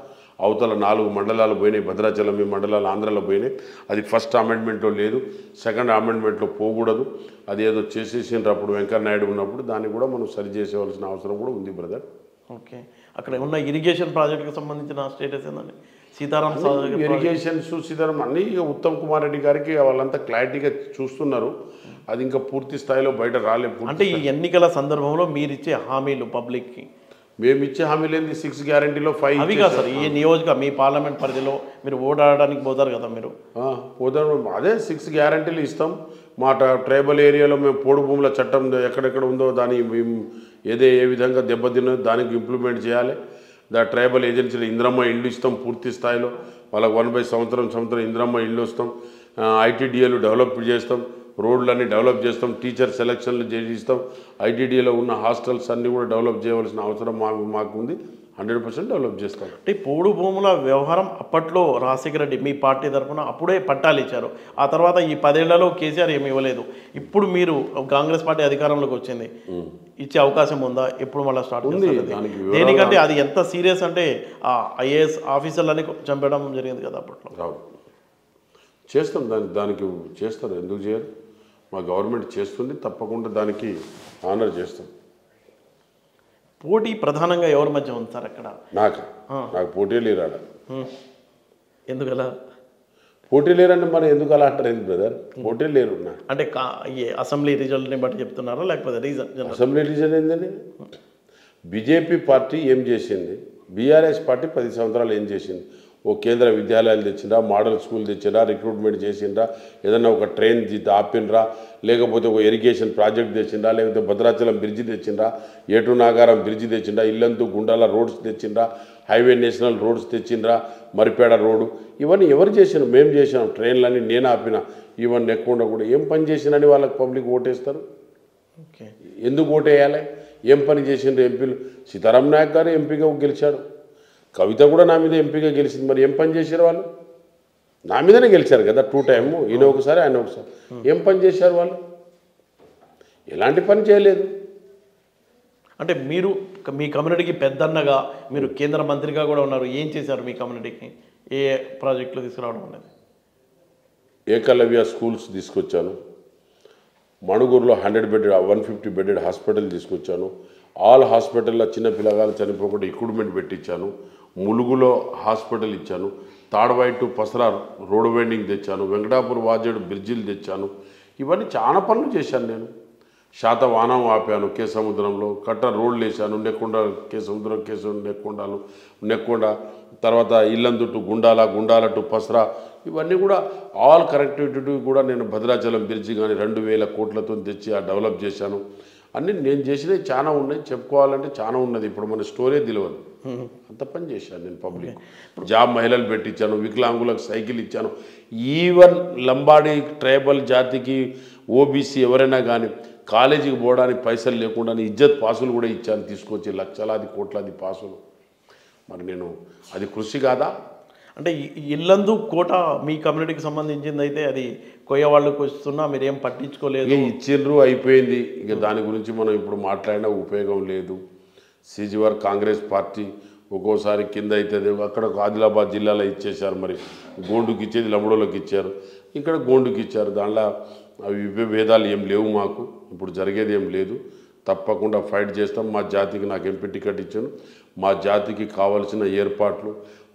అవతల 4 మండలాలు పోయినాయి భద్రాచలం ఈ మండలాలు ఆంధ్రాలో పోయినాయి అది ఫస్ట్ అమెండ్మెంట్లో లేదు సెకండ్ అమెండ్మెంట్లో పోకూడదు అది ఏదో చేసేసినారు అప్పుడు వెంకయ్యనాయుడు ఉన్నప్పుడు దాన్ని కూడా మనం సరి చేసేవలసిన అవసరం కూడా ఉంది బ్రదర్ ఓకే అక్కడ ఉన్న ఇరిగేషన్ ప్రాజెక్టుకి సంబంధించిన స్టేటస్ ఏందండి సీతారాం ఇరిగేషన్ సీతారాం అన్నీ ఉత్తమ్ కుమార్ రెడ్డి గారికి వాళ్ళంతా క్లారిటీగా చూస్తున్నారు అది ఇంకా పూర్తి స్థాయిలో బయట రాలేదు అంటే ఈ ఎన్నికల సందర్భంలో మీరు ఇచ్చే హామీలు పబ్లిక్కి మేము ఇచ్చే హామీలు ఏంది 6 గ్యారంటీలో 5 అవి కాదు సార్ ఈ నియోజక మీ పార్లమెంట్ పరిధిలో మీరు ఓడాడడానికి పోతారు కదా మీరు పోతారు అదే 6 గ్యారంటీలు ఇస్తాం మా ట్రైబల్ ఏరియాలో మేము పోడు భూముల చట్టం ఎక్కడెక్కడ ఉందో దాని ఏ విధంగా దెబ్బతిన్నదో దానికి ఇంప్లిమెంట్ చేయాలి ట్రైబల్ ఏజెన్సీలో ఇంద్రమ్మ ఇళ్ళు ఇస్తాం పూర్తి స్థాయిలో వాళ్ళకి 1 సంవత్సరం ఇంద్రమ్మ ఇళ్ళు వస్తాం ఐటీడీఏలు డెవలప్ చేస్తాం రోడ్లన్నీ డెవలప్ చేస్తాం టీచర్ సెలక్షన్లు చేయిస్తాం ఐటీడీఏలో ఉన్న హాస్టల్స్ అన్నీ కూడా డెవలప్ చేయవలసిన అవసరం మాకు ఉంది 100% డెవలప్ చేస్తాం అంటే పోడు భూముల వ్యవహారం అప్పట్లో రాజశేఖర రెడ్డి మీ పార్టీ తరఫున అప్పుడే పట్టాలు ఇచ్చారు ఆ తర్వాత ఈ 10 ఏళ్లలో కేసీఆర్ ఏమి ఇవ్వలేదు ఇప్పుడు మీరు కాంగ్రెస్ పార్టీ అధికారంలోకి వచ్చింది ఇచ్చే అవకాశం ఉందా ఎప్పుడు మళ్ళీ స్టార్ట్ ఉంది దేనికంటే అది ఎంత సీరియస్ అంటే ఆ ఐఏఎస్ ఆఫీసర్లని చంపడం జరిగింది కదా అప్పట్లో చేస్తాం దానికి చేస్తారు ఎందుకు చేయరు మా గవర్నమెంట్ చేస్తుంది తప్పకుండా దానికి ఆనర్ చేస్తాం పోటీ ప్రధానంగా ఎవరి మధ్య ఉంది సార్ అక్కడ నాకు పోటీ లేరాడ ఎందుకలా పోటీ లేరంటే మరి ఎందుకు అలా అంటారు ఏంటి బ్రదర్ పోటీ లేరు అంటే అసెంబ్లీ రిజల్ట్ని బట్టి చెప్తున్నారా లేకపోతే రీజన్ అసెంబ్లీ రీజన్ ఏంటండి బీజేపీ పార్టీ ఏం చేసింది బీఆర్ఎస్ పార్టీ 10 సంవత్సరాలు ఏం చేసింది? ఓ కేంద్ర విద్యాలయాలు తెచ్చిండ్రా, మోడల్ స్కూల్ తెచ్చిండ్రా, రిక్రూట్మెంట్ చేసిండ్రా, ఏదన్నా ఒక ట్రైన్ ఆపిండ్రా, లేకపోతే ఒక ఇరిగేషన్ ప్రాజెక్ట్ తెచ్చిండ్రా, లేకపోతే భద్రాచలం బ్రిడ్జి తెచ్చిండ్రా, ఏటు నాగారం బ్రిడ్జి తెచ్చిండ్రా, ఇల్లంతు గుండాల రోడ్స్ తెచ్చిండ్రా, హైవే నేషనల్ రోడ్స్ తెచ్చిండ్రా, మరిపేడ రోడ్డు, ఇవన్నీ ఎవరు చేసినారు? మేము చేసినాం. ట్రైన్లన్నీ నేను ఆపిన, ఇవన్నీ ఎక్కువ కూడా ఏం పని చేసినని వాళ్ళకి పబ్లిక్ ఓటేస్తారు. ఎందుకు ఓటేయాలి? ఏం పని చేసిండ్రు ఎంపీలు? సీతారాం నాయక్ గారు ఎంపీగా గెలిచాడు, కవిత కూడా నా మీద ఎంపీగా గెలిచింది. మరి ఏం పని చేశారు వాళ్ళు? నా మీదనే గెలిచారు కదా 2 టైమ్, ఈయన ఒకసారి ఆయన ఒకసారి. ఏం పని చేశారు వాళ్ళు? ఎలాంటి పని చేయలేదు. అంటే మీరు మీ కమ్యూనిటీకి పెద్దన్నగా మీరు కేంద్ర మంత్రిగా కూడా ఉన్నారు, ఏం చేశారు మీ కమ్యూనిటీకి? ఏ ప్రాజెక్టులు తీసుకురావడం అనేది? ఏకలవ్య స్కూల్స్ తీసుకొచ్చాను, మణుగూరులో 150 బెడెడ్ హాస్పిటల్ తీసుకొచ్చాను, ఆల్ హాస్పిటల్లో చిన్న పిల్లగాలు చనిపోకుండా ఎక్విప్మెంట్ పెట్టించాను, ములుగులో హాస్పిటల్ ఇచ్చాను, Tadvai to Pasara road winding తెచ్చాను, వెంకటాపూర్ వాజేడు బ్రిడ్జిలు తెచ్చాను. ఇవన్నీ చాలా పనులు చేశాను నేను. శాతవానం ఆపాను కేసముద్రంలో, కట్ట రోడ్లు వేసాను, నెక్కొండ కేసముద్రం, నెక్కొండ తర్వాత ఇల్లందు టు గుండాల, గుండాల టు పసరా, ఇవన్నీ కూడా ఆల్ కనెక్టివిటీ కూడా నేను భద్రాచలం బ్రిడ్జి కానీ 2000 కోట్లతో తెచ్చి డెవలప్ చేశాను. అన్నీ నేను చేసినవి చాలా ఉన్నాయి, చెప్పుకోవాలంటే చాలా ఉన్నది. ఇప్పుడు మన స్టోరీ తెలియదు, అంత పని చేశాను నేను. పబ్లిక్ జాబ్ మహిళలు పెట్టించాను, వికలాంగులకు సైకిల్ ఇచ్చాను. ఈవెన్ లంబాడీ ట్రైబల్ జాతికి ఓబీసీ ఎవరైనా కానీ కాలేజీకి పోవడానికి పైసలు లేకుండా ఇజ్జత్ పాసులు కూడా ఇచ్చాను, తీసుకొచ్చి లక్షలాది కోట్లాది పాసులు. మరి నేను అది కృషి కాదా? అంటే ఇల్లందు కోట మీ కమ్యూనిటీకి సంబంధించింది అయితే అది కొయ్య వాళ్ళకి వస్తున్నా మీరు ఏం పట్టించుకోలేదు. ఇచ్చిండ్రు, అయిపోయింది. ఇక దాని గురించి మనం ఇప్పుడు మాట్లాడినా ఉపయోగం లేదు. సీజీవర్ కాంగ్రెస్ పార్టీ ఒక్కోసారి కింద అవుతుంది, అక్కడ ఆదిలాబాద్ జిల్లాలో ఇచ్చేశారు, మరి గోండుకి ఇచ్చేది లంబడోళ్ళకి ఇచ్చారు, ఇక్కడ గోండుకి ఇచ్చారు. దానిలో అవి విభేదాలు ఏం లేవు, మాకు ఇప్పుడు జరిగేది ఏం లేదు. తప్పకుండా ఫైట్ చేస్తాం. మా జాతికి నాకు ఎంపీ టికెట్ ఇచ్చాను, మా జాతికి కావాల్సిన ఏర్పాట్లు,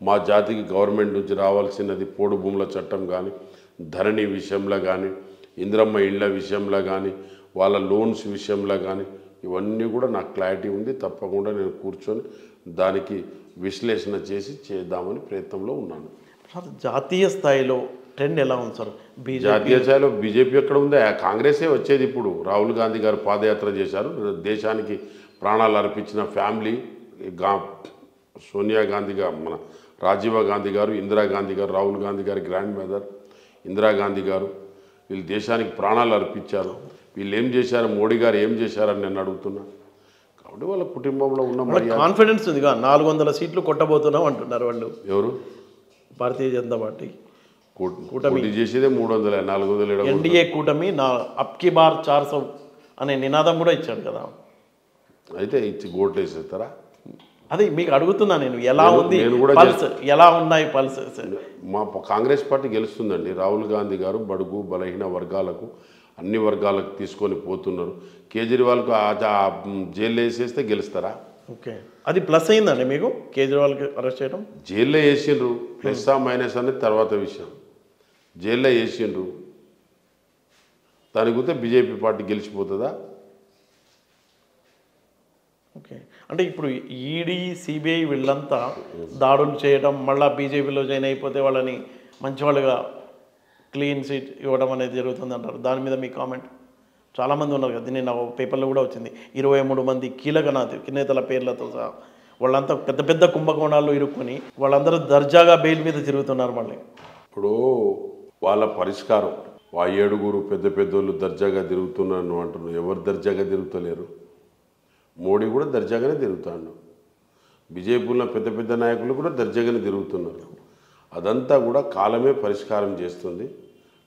మా జాతికి గవర్నమెంట్ నుంచి రావాల్సినది పోడు భూముల చట్టం కానీ, ధరణి విషయంలో కానీ, ఇంద్రమ్మ ఇళ్ళ విషయంలో కానీ, వాళ్ళ లోన్స్ విషయంలో కానీ, ఇవన్నీ కూడా నాకు క్లారిటీ ఉంది. తప్పకుండా నేను కూర్చొని దానికి విశ్లేషణ చేసి చేద్దామని ప్రయత్నంలో ఉన్నాను. జాతీయ స్థాయిలో ట్రెండ్ ఎలా ఉంది సార్? జాతీయ స్థాయిలో బీజేపీ ఎక్కడ ఉందా? కాంగ్రెసే వచ్చేది. ఇప్పుడు రాహుల్ గాంధీ గారు పాదయాత్ర చేశారు, దేశానికి ప్రాణాలు అర్పించిన ఫ్యామిలీ సోనియా గాంధీ గారు, మన రాజీవ్ గాంధీ గారు, ఇందిరాగాంధీ గారు, రాహుల్ గాంధీ గారి గ్రాండ్ మదర్ ఇందిరాగాంధీ గారు, వీళ్ళు దేశానికి ప్రాణాలు అర్పించారు. వీళ్ళు ఏం చేశారు, మోడీ గారు ఏం చేశారని నేను అడుగుతున్నా. కాబట్టి వాళ్ళ కుటుంబంలో ఉన్న కాన్ఫిడెన్స్ ఉంది, 400 సీట్లు కొట్టబోతున్నాం అంటున్నారు వాళ్ళు. ఎవరు? భారతీయ జనతా పార్టీ కూటమి చేసేదే 300, 400. ఎన్డీఏ కూటమి అబ్కి బార్ 400 అనే నినాదం కూడా ఇచ్చాడు కదా. అయితే ఇచ్చి ఓట్లేసేస్తారా? అది మీకు అడుగుతున్నా నేను, ఎలా ఉంది పల్స్, ఎలా ఉన్నాయి పల్స్? మా కాంగ్రెస్ పార్టీ గెలుస్తుందండి. రాహుల్ గాంధీ గారు బడుగు బలహీన వర్గాలకు, అన్ని వర్గాలకు తీసుకొని పోతున్నారు. కేజ్రీవాల్కు జైల్లో వేసేస్తే గెలుస్తారా? ఓకే, అది ప్లస్ అయిందండి మీకు కేజ్రీవాల్కి అరెస్ట్ చేయడం? జైల్లో వేసిండ్రు, ప్లస్సా మైనస్ అనేది తర్వాత విషయం. జైల్లో వేసిండ్రు, దాని గురించి బీజేపీ పార్టీ గెలిచిపోతుందా? ఓకే, అంటే ఇప్పుడు ఈడీ సిబిఐ వీళ్ళంతా దాడులు చేయడం, మళ్ళీ బీజేపీలో జాయిన్ అయిపోతే వాళ్ళని మంచివాళ్ళుగా క్లీన్ సీట్ ఇవ్వడం అనేది జరుగుతుంది అంటారు. దాని మీద మీ కామెంట్? చాలామంది ఉన్నారు కదా, నిన్న పేపర్లో కూడా వచ్చింది, 23 మంది కీలక నేతల పేర్లతో సహా వాళ్ళంతా పెద్ద పెద్ద కుంభకోణాల్లో ఇరుక్కుని వాళ్ళందరూ దర్జాగా బెయిల్ మీద తిరుగుతున్నారు. మళ్ళీ ఇప్పుడు వాళ్ళ పరిష్కారం, ఆ 7 పెద్ద పెద్దోళ్ళు దర్జాగా తిరుగుతున్నాను అంటున్నారు. ఎవరు దర్జాగా తిరుగుతలేరు? మోడీ కూడా దర్జాగానే తిరుగుతాడు, బీజేపీలో పెద్ద పెద్ద నాయకులు కూడా దర్జాగానే తిరుగుతున్నారు. అదంతా కూడా కాలమే పరిష్కారం చేస్తుంది.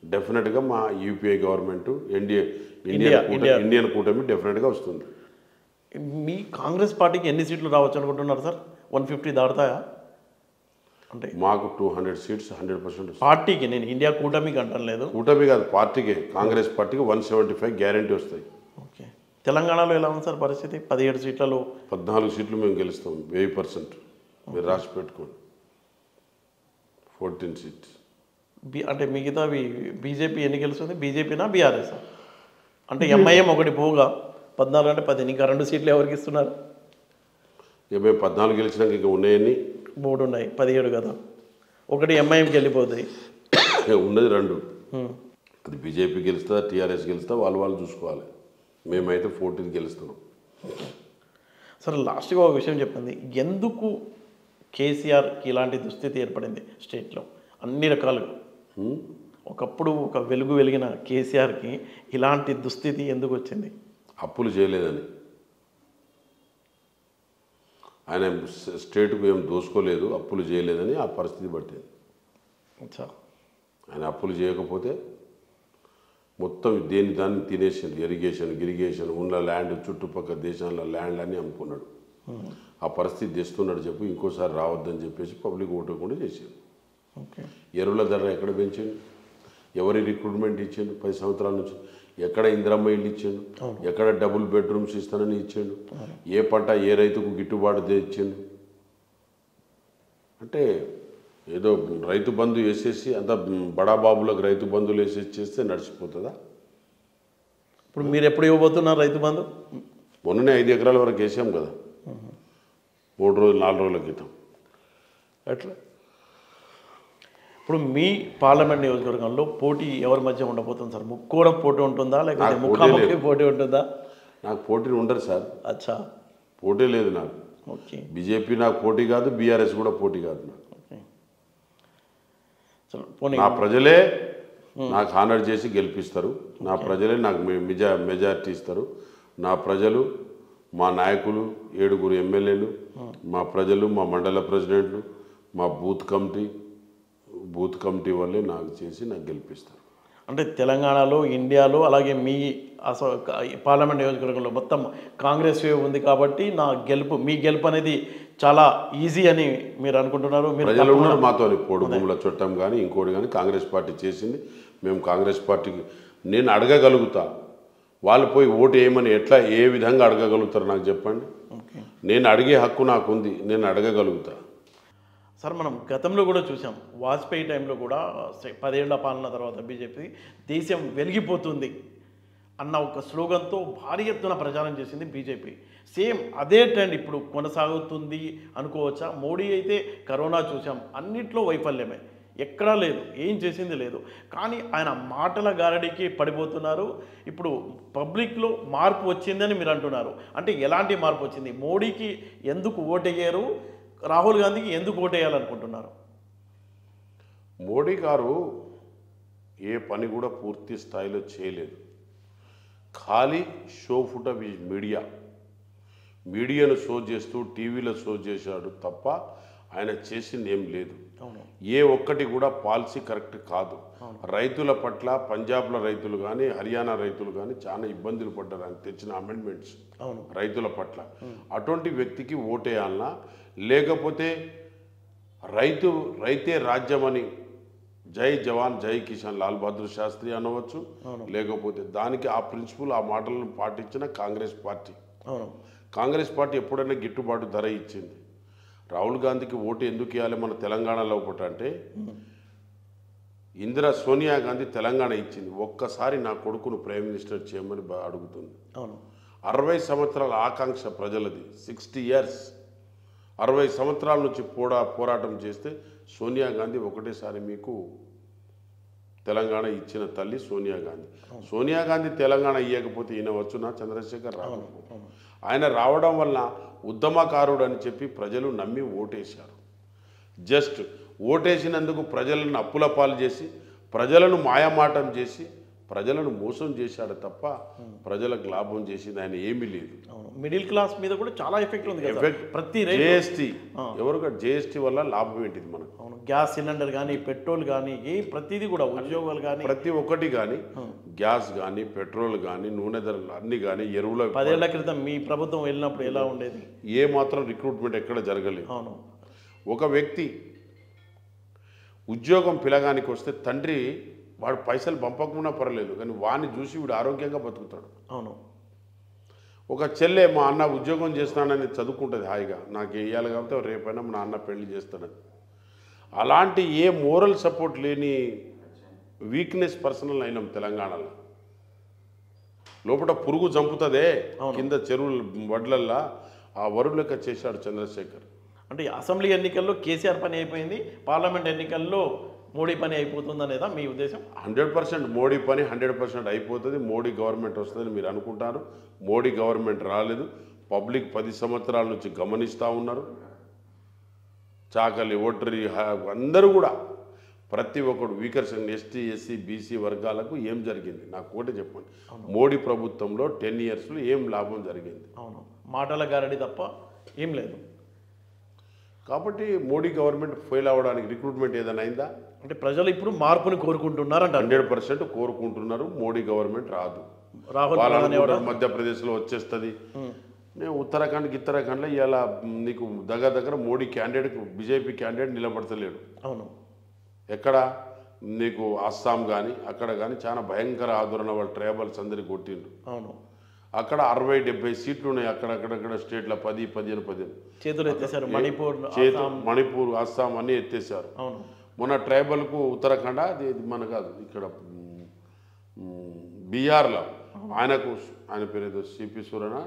డెఫినెట్గా మా యూపీఏ గవర్నమెంట్, ఇండియన్ కూటమి డెఫినెట్గా వస్తుంది. మీ కాంగ్రెస్ పార్టీకి ఎన్ని సీట్లు రావచ్చు అనుకుంటున్నారు సార్? 150 దాటుతాయా? అంటే మాకు 200 సీట్స్ 100%. పార్టీకి, నేను ఇండియా కూటమికి అంటాను లేదు, కూటమి కాదు పార్టీకే, కాంగ్రెస్ పార్టీకి 175 గ్యారంటీ వస్తాయి. ఓకే, తెలంగాణలో ఎలా ఉంది సార్ పరిస్థితి? 17 సీట్లలో 14 సీట్లు మేము గెలుస్తాం, 1000%. మీరు రాసి పెట్టుకోండి, 14 సీట్స్. అంటే మిగతావి బీజేపీ ఎన్ని గెలుస్తుంది? బీజేపీనా బీఆర్ఎస్? అంటే ఎంఐఎం ఒకటి పోగా 14 అంటే 10, ఇంకా 2 సీట్లు ఎవరికి ఇస్తున్నారు? ఇక మేము 14 గెలిచినాక ఇక ఉన్నాయని 3 ఉన్నాయి, 17 కదా. ఒకటి ఎంఐఎంకి వెళ్ళిపోతాయి. ఉన్నది 2. అది బీజేపీ గెలుస్తా, టీఆర్ఎస్ గెలుస్తా, వాళ్ళు చూసుకోవాలి. మేమైతే 14 గెలుస్తున్నాం. సరే, లాస్ట్గా ఒక విషయం చెప్పండి. ఎందుకు కేసీఆర్కి ఇలాంటి దుస్థితి ఏర్పడింది స్టేట్లో అన్ని రకాలుగా? ఒకప్పుడు ఒక వెలుగు వెలిగిన కేసీఆర్కి ఇలాంటి దుస్థితి ఎందుకు వచ్చింది? అప్పులు చేయలేదని. ఆయన స్టేట్కు ఏం దోసుకోలేదు, అప్పులు చేయలేదని ఆ పరిస్థితి పట్టింది. ఆయన అప్పులు చేయకపోతే మొత్తం దాన్ని తినేసిండు. ఇరిగేషన్ ఉన్న ల్యాండ్, చుట్టుపక్కల దేశాల ల్యాండ్ అన్నీ అమ్ముకున్నాడు. ఆ పరిస్థితి తెస్తున్నాడు చెప్పి ఇంకోసారి రావద్దని చెప్పేసి పబ్లిక్ ఓటకుండా చేసిండు. ఎరువుల ధర ఎక్కడ పెంచిండు? ఎవరి రిక్రూట్మెంట్ ఇచ్చిండు? 10 సంవత్సరాల నుంచి ఎక్కడ ఇందిరమ్మ ఇల్లు ఇచ్చిండు? ఎక్కడ డబుల్ బెడ్రూమ్స్ ఇస్తానని ఇచ్చిండు? ఏ పంట ఏ రైతుకు గిట్టుబాటు ఇచ్చిండు? అంటే ఏదో రైతు బంధు వేసేసి అంత బడాబాబులకు రైతు బంధువులు వేసేసి చేస్తే నడిచిపోతుందా? ఇప్పుడు మీరు ఎప్పుడు ఇవ్వబోతున్నారు రైతు బంధు? మొన్ననే 5 ఎకరాల వరకు వేసాం కదా, 3 రోజులు 4 రోజుల క్రితం. అట్లా ఇప్పుడు మీ పార్లమెంట్ నియోజకవర్గంలో పోటీ ఎవరి మధ్య ఉండబోతుంది సార్? ముక్కోడ పోటీ ఉంటుందా, లేకపోతే ముఖాముఖి పోటీ ఉంటుందా? నాకు పోటీ ఉండరు సార్. అచ్చా, పోటీ లేదు నాకు. ఓకే. బీజేపీ నాకు పోటీ కాదు, బీఆర్ఎస్ కూడా పోటీ కాదు నాకు. నా ప్రజలే నాకు హానర్ చేసి గెలిపిస్తారు. నా ప్రజలే నాకు మెజారిటీ ఇస్తారు. నా ప్రజలు, మా నాయకులు, 7 ఎమ్మెల్యేలు, మా ప్రజలు, మా మండల ప్రెసిడెంట్లు, మా బూత్ కమిటీ వాళ్ళే నాకు చేసి నాకు గెలిపిస్తారు. అంటే తెలంగాణలో, ఇండియాలో, అలాగే మీ పార్లమెంట్ నియోజకవర్గంలో మొత్తం కాంగ్రెస్ వేవ్ ఉంది కాబట్టి మీ గెలుపు అనేది చాలా ఈజీ అని మీరు అనుకుంటున్నారు? ప్రజలు ఉన్నారు మాతో. కోడి భూముల చట్టం కానీ ఇంకోటి కానీ కాంగ్రెస్ పార్టీ చేసింది. మేము కాంగ్రెస్ పార్టీకి నేను అడగగలుగుతా. వాళ్ళు పోయి ఓటు వేయమని ఏ విధంగా అడగగలుగుతారు నాకు చెప్పండి. నేను అడిగే హక్కు నాకు ఉంది, నేను అడగగలుగుతా. సార్, మనం గతంలో కూడా చూసాం, వాజ్పేయి టైంలో కూడా 10 ఏళ్ల పాలన తర్వాత బీజేపీ దేశం వెలిగిపోతుంది అన్న ఒక స్లోగన్తో భారీ ఎత్తున ప్రచారం చేసింది బీజేపీ. సేమ్ అదే ట్రెండ్ ఇప్పుడు కొనసాగుతుంది అనుకోవచ్చా? మోడీ అయితే కరోనా చూసాం, అన్నిట్లో వైఫల్యమే, ఎక్కడా లేదు, ఏం చేసింది లేదు. కానీ ఆయన మాటల గారడికి పడిపోతున్నారు. ఇప్పుడు పబ్లిక్లో మార్పు వచ్చిందని మీరు అంటున్నారు. అంటే ఎలాంటి మార్పు వచ్చింది? మోడీకి ఎందుకు ఓటేయరు, రాహుల్ గాంధీకి ఎందుకు ఓటేయాలనుకుంటున్నారు? మోడీ గారు ఏ పని కూడా పూర్తి స్థాయిలో చేయలేదు. ఖాళీ షో ఫుటేజ్ మీడియాను షో చేస్తూ టీవీలో షో చేశాడు తప్ప ఆయన చేసింది ఏం లేదు. ఏ ఒక్కటి కూడా పాలసీ కరెక్ట్ కాదు. రైతుల పట్ల పంజాబ్ల రైతులు కానీ హర్యానా రైతులు కానీ చాలా ఇబ్బందులు పడ్డారు ఆయన తెచ్చిన అమెండ్మెంట్స్ రైతుల పట్ల. అటువంటి వ్యక్తికి ఓటేయాలన్నా, లేకపోతే రైతే రాజ్యమని జై జవాన్ జై కిసాన్ లాల్ బహదూర్ శాస్త్రి అనవచ్చు, లేకపోతే దానికి ఆ ప్రిన్సిపల్ ఆ మాటలను పాటించిన కాంగ్రెస్ పార్టీ ఎప్పుడైనా గిట్టుబాటు ధర ఇచ్చింది. రాహుల్ గాంధీకి ఓటు ఎందుకు ఇవ్వాలి మన తెలంగాణలో ఒకటి అంటే, సోనియా గాంధీ తెలంగాణ ఇచ్చింది. ఒక్కసారి నా కొడుకును ప్రైమ్ మినిస్టర్ చేయమని అడుగుతుంది. 60 సంవత్సరాల ఆకాంక్ష ప్రజలది, 60 ఇయర్స్, 60 సంవత్సరాల నుంచి పోరాటం చేస్తే సోనియా గాంధీ ఒకటేసారి మీకు తెలంగాణ ఇచ్చిన తల్లి సోనియా గాంధీ. సోనియా గాంధీ తెలంగాణ ఇవ్వకపోతే ఈయన వచ్చునా? చంద్రశేఖర్ రావు. ఆయన రావడం వల్ల ఉద్యమకారుడు అని చెప్పి ప్రజలు నమ్మి ఓటేశారు. జస్ట్ ఓటేసినందుకు ప్రజలను అప్పుల పాలు చేసి, ప్రజలను మాయమాటం చేసి, ప్రజలను మోసం చేశాడు తప్ప ప్రజలకు లాభం చేసింది ఆయన ఏమీ లేదు. మిడిల్ క్లాస్ మీద కూడా చాలా ఎఫెక్ట్ ఉంది. ప్రతి జిఎస్టీ జిఎస్టీ వల్ల లాభం ఏంటిది మనకు? గ్యాస్ సిలిండర్ కానీ, పెట్రోల్ కానీ, ప్రతిదీ కూడా, ఉద్యోగాలు కానీ, ప్రతి ఒక్కటి కానీ, గ్యాస్ కానీ, పెట్రోల్ కానీ, నూనె ధరలు అన్ని కానీ, ఎరువుల 10 ఏళ్ల క్రితం మీ ప్రభుత్వం వెళ్ళినప్పుడు ఎలా ఉండేది? ఏ మాత్రం రిక్రూట్మెంట్ ఎక్కడ జరగలేదు. ఒక వ్యక్తి ఉద్యోగం పిలగానికి వస్తే తండ్రి వాడు పైసలు పంపకుండా పర్లేదు కానీ వాడిని చూసి వీడు ఆరోగ్యంగా బతుకుతాడు. ఒక చెల్లె మా అన్న ఉద్యోగం చేస్తున్నానని చదువుకుంటుంది హాయిగా, నాకు వేయాలి కాబట్టి రేపైనా మా అన్న పెళ్లి చేస్తాడని. అలాంటి ఏ మోరల్ సపోర్ట్ లేని వీక్నెస్ పర్సనల్ అయినాం తెలంగాణలో. లోపల పురుగు చంపుతుందే కింద చెరువుల వడ్లల్లా, ఆ వరులెక్క చేశాడు చంద్రశేఖర్. అంటే అసెంబ్లీ ఎన్నికల్లో కేసీఆర్ పని అయిపోయింది, పార్లమెంట్ ఎన్నికల్లో మోడీ పని అయిపోతుంది అనేదా మీ ఉద్దేశం? 100% మోడీ పని 100% అయిపోతుంది. మోడీ గవర్నమెంట్ వస్తుందని మీరు అనుకుంటారు. మోడీ గవర్నమెంట్ రాలేదు. పబ్లిక్ 10 సంవత్సరాల నుంచి గమనిస్తూ ఉన్నారు. చాకలి ఒట్రి అందరూ కూడా ప్రతి ఒక్కడు weaker section ST SC BC వర్గాలకు ఏం జరిగింది నాకు ఒకటి చెప్పండి. మోడీ ప్రభుత్వంలో 10 ఇయర్స్లో ఏం లాభం జరిగింది? అవును, మాటల గారడి తప్ప ఏం లేదు. కాబట్టి మోడీ గవర్నమెంట్ ఫెయిల్ అవ్వడానికి రిక్రూట్మెంట్ ఏదైనా అయిందా? అంటే ప్రజలు ఇప్పుడు మార్పుని కోరుకుంటున్నారంట. 100% కోరుకుంటున్నారు. మోడీ గవర్నమెంట్ రాదు. రాహుల్ వాళ్ళు మధ్యప్రదేశ్లో వచ్చేస్తుంది. నేను ఉత్తరాఖండ్లో ఇలా నీకు దగ్గర మోడీ క్యాండిడేట్ బీజేపీ క్యాండిడేట్ నిలబడతలేడు. అవును, ఎక్కడ నీకు అస్సాం కానీ అక్కడ కానీ చాలా భయంకర ఆందోళన వాళ్ళు ట్రైబల్స్ అందరికి కొట్టిండ్రు. అవును, అక్కడ 60-70 సీట్లు ఉన్నాయి. అక్కడక్కడ స్టేట్లో 10-15 చేతులు ఎత్తేసారు. మణిపూర్ అస్సాం అన్నీ ఎత్తేసారు. అవును, మొన్న ట్రైబల్కు ఉత్తరాఖండ్ అది మన కాదు ఇక్కడ బీహార్లో ఆయన పేరు ఏదో సిపి సూరనా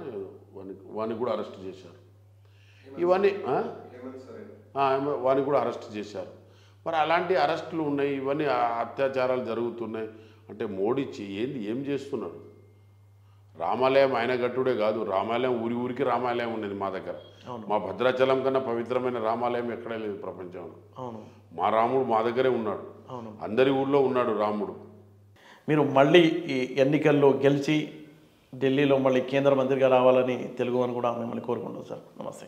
వాడిని కూడా అరెస్ట్ చేశారు. ఇవన్నీ వాడిని కూడా అరెస్ట్ చేశారు. మరి అలాంటి అరెస్టులు ఉన్నాయి, ఇవన్నీ అత్యాచారాలు జరుగుతున్నాయి. అంటే మోడీ ఏం చేస్తున్నాడు? రామాలయం ఆయన గట్టుడే కాదు, రామాలయం ఊరికి రామాలయం ఉన్నది మా దగ్గర. మా భద్రాచలం కన్నా పవిత్రమైన రామాలయం ఎక్కడే లేదు ప్రపంచంలో. అవును, మా రాముడు మా దగ్గరే ఉన్నాడు. అవును, అందరి ఊళ్ళో ఉన్నాడు రాముడు. మీరు మళ్ళీ ఈ ఎన్నికల్లో గెలిచి ఢిల్లీలో మళ్ళీ కేంద్ర మంత్రిగా రావాలని తెలుగు అని కూడా మిమ్మల్ని కోరుకుంటాం సార్. నమస్తే.